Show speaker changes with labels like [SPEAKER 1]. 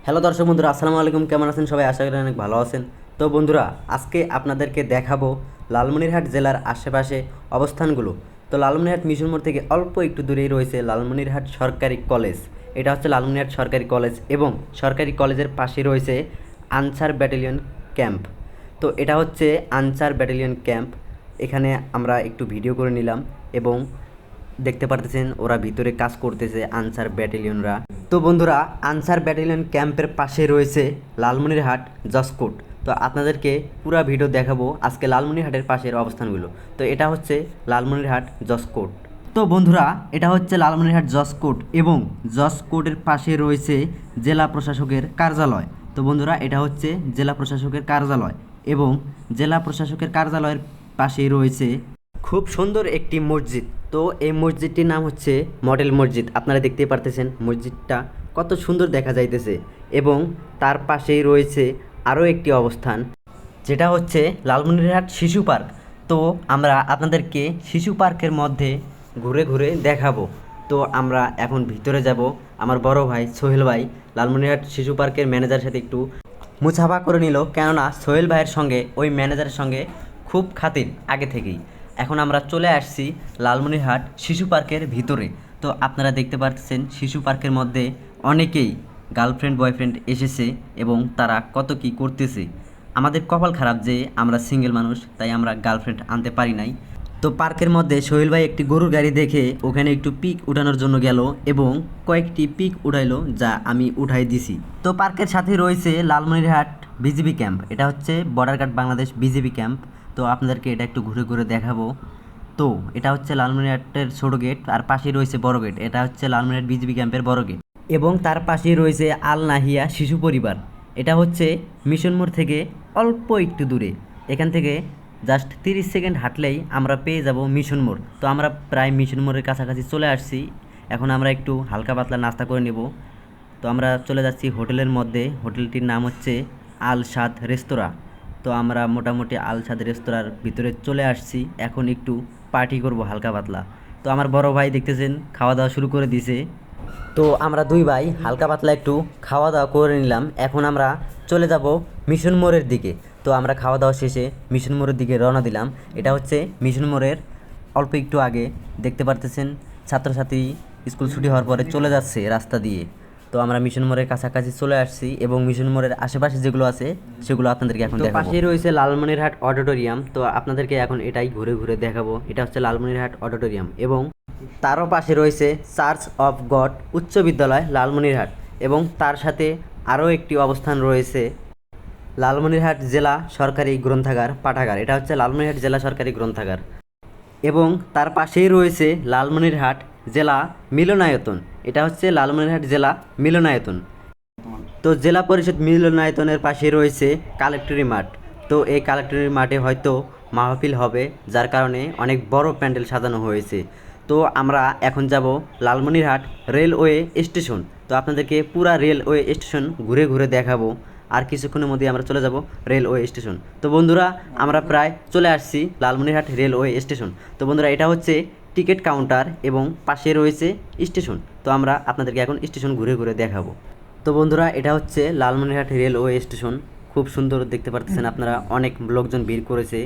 [SPEAKER 1] Hello দর্শক বন্ধুরা, আসসালামু আলাইকুম। কেমন আছেন সবাই? আশা করি অনেক ভালো আছেন। তো বন্ধুরা, আজকে আপনাদেরকে দেখাবো লালমনিরহাট জেলার আশেপাশে অবস্থানগুলো। তো লালমনিরহাট মিশন মোড় থেকে অল্প একটু দূরেই রয়েছে লালমনিরহাট সরকারি কলেজ। এটা হচ্ছে লালমনিরহাট সরকারি কলেজ এবং সরকারি কলেজের পাশে রয়েছে আনসার ব্যাটালিয়ন ক্যাম্প। তো এটা হচ্ছে আনসার ব্যাটালিয়ন ক্যাম্প। এখানে আমরা একটু ভিডিও করে নিলাম এবং দেখতে পারতেছেন ওরা ভিতরে কাজ করতেছে আনসার ব্যাটালিয়নরা। তো বন্ধুরা, আনসার ব্যাটালিয়ন ক্যাম্পের পাশে রয়েছে লালমনিরহাট জসকোট। তো আপনাদেরকে পুরো ভিডিও দেখাবো আজকে লালমনিরহাটের পাশের অবস্থানগুলো। তো এটা হচ্ছে লালমনিরহাট জসকোট। তো বন্ধুরা, এটা হচ্ছে লালমনিরহাট জসকোট এবং জসকোটের পাশে রয়েছে জেলা প্রশাসকের কার্যালয়। তো বন্ধুরা, এটা হচ্ছে জেলা প্রশাসকের কার্যালয় এবং জেলা প্রশাসকের কার্যালয়ের পাশেই রয়েছে খুব সুন্দর একটি মসজিদ। তো এই মসজিদটির নাম হচ্ছে মডেল মসজিদ। আপনারা দেখতেই পারতেছেন মসজিদটা কত সুন্দর দেখা যাইতেছে এবং তার পাশেই রয়েছে আরও একটি অবস্থান, যেটা হচ্ছে লালমনিরহাট শিশু পার্ক। তো আমরা আপনাদেরকে শিশু পার্কের মধ্যে ঘুরে ঘুরে দেখাবো। তো আমরা এখন ভিতরে যাব। আমার বড় ভাই সোহেল ভাই লালমনিরহাট শিশু পার্কের ম্যানেজারের সাথে একটু মুছাফা করে নিল, কেননা সোহেল ভাইয়ের সঙ্গে ওই ম্যানেজারের সঙ্গে খুব খাতির আগে থেকেই। এখন আমরা চলে আসছি লালমনিরহাট শিশু পার্কের ভিতরে। তো আপনারা দেখতে পাচ্ছেন শিশু পার্কের মধ্যে অনেকেই গার্লফ্রেন্ড বয়ফ্রেন্ড এসেছে এবং তারা কত কি করতেছে। আমাদের কপাল খারাপ যে আমরা সিঙ্গেল মানুষ, তাই আমরা গার্লফ্রেন্ড আনতে পারি নাই। তো পার্কের মধ্যে সোহেল ভাই একটি গরুর গাড়ি দেখে ওখানে একটু পিক উঠানোর জন্য গেল এবং কয়েকটি পিক উঠাইলো, যা আমি উঠাই দিছি। তো পার্কের সাথে রয়েছে লালমনিরহাট বিজিবি ক্যাম্প। এটা হচ্ছে border guard Bangladesh BGB camp. তো আপনাদেরকে এটা একটু ঘুরে ঘুরে দেখাবো। তো এটা হচ্ছে লালমনিরহাটের ছোট গেট, আর পাশেই রয়েছে বড় গেট। এটা হচ্ছে লালমনিরহাট বিজিবি ক্যাম্পের বড় গেট এবং তার পাশেই রয়েছে আল নাহিয়া শিশু পরিবার। এটা হচ্ছে মিশন মোড় থেকে অল্প একটু দূরে। এখান থেকে জাস্ট 30 সেকেন্ড হাঁটলেই আমরা পেয়ে যাব মিশন মোড়। তো আমরা প্রায় মিশন মোড়ের কাছাকাছি চলে আসছি। এখন আমরা একটু হালকা পাতলা নাস্তা করে নেব। তো আমরা চলে যাচ্ছি হোটেলের মধ্যে। হোটেলটির নাম হচ্ছে আল সাদ রেস্তোরাঁ। তো আমরা মোটামুটি আল সাদ রেস্তোরাঁর ভিতরে চলে আসছি। এখন একটু পার্টি করব হালকা পাতলা। তো আমার বড় ভাই দেখতেছেন খাওয়া দাওয়া শুরু করে দিয়েছে। তো আমরা দুই ভাই হালকা পাতলা একটু খাওয়া দাওয়া করে নিলাম। এখন আমরা চলে যাব মিশন মোড়ের দিকে। তো আমরা খাওয়া দাওয়া শেষে মিশন মোড়ের দিকে রওনা দিলাম। এটা হচ্ছে মিশন মোড়ের অল্প একটু আগে। দেখতে পারতেছেন ছাত্রছাত্রী স্কুল ছুটি হওয়ার পরে চলে যাচ্ছে রাস্তা দিয়ে। তো আমরা মিশন মোড়ের কাছাকাছি চলে আসছি এবং মিশন মোড়ের আশেপাশে যেগুলো আছে সেগুলো আপনাদেরকে এখন দেখাবো। পাশেই রয়েছে লালমনিরহাট অডিটোরিয়াম। তো আপনাদেরকে এখন এটাই ঘুরে ঘুরে দেখাবো। এটা হচ্ছে লালমনিরহাট অডিটোরিয়াম এবং তারও পাশে রয়েছে চার্চ অফ গড উচ্চ বিদ্যালয় লালমনিরহাট এবং তার সাথে আরও একটি অবস্থান রয়েছে লালমনিরহাট জেলা সরকারি গ্রন্থাগার পাঠাগার। এটা হচ্ছে লালমনিরহাট জেলা সরকারি গ্রন্থাগার এবং তার পাশেই রয়েছে লালমনিরহাট জেলা মিলনায়তন। এটা হচ্ছে লালমনিরহাট জেলা মিলনায়তন। তো জেলা পরিষদ মিলনায়তনের পাশে রয়েছে কালেক্টরি মাঠ। তো এই কালেক্টরি মাঠে হয়তো মাহফিল হবে, যার কারণে অনেক বড় প্যান্ডেল সাজানো হয়েছে। তো আমরা এখন যাব লালমনিরহাট রেলওয়ে স্টেশন। তো আপনাদেরকে পুরা রেলওয়ে স্টেশন ঘুরে ঘুরে দেখাবো। আর কিছুক্ষণের মধ্যে আমরা চলে যাব রেলওয়ে স্টেশন। তো বন্ধুরা, আমরা প্রায় চলে আসছি লালমনিরহাট রেলওয়ে স্টেশন। তো বন্ধুরা, এটা হচ্ছে টিকিট কাউন্টার এবং পাশে রয়েছে স্টেশন। তো আমরা আপনাদেরকে এখন স্টেশন ঘুরে ঘুরে দেখাবো। তো বন্ধুরা, এটা হচ্ছে লালমনিরহাট রেলওয়ে স্টেশন। খুব সুন্দর দেখতে পারতেছেন আপনারা, অনেক লোকজন ভিড় করেছে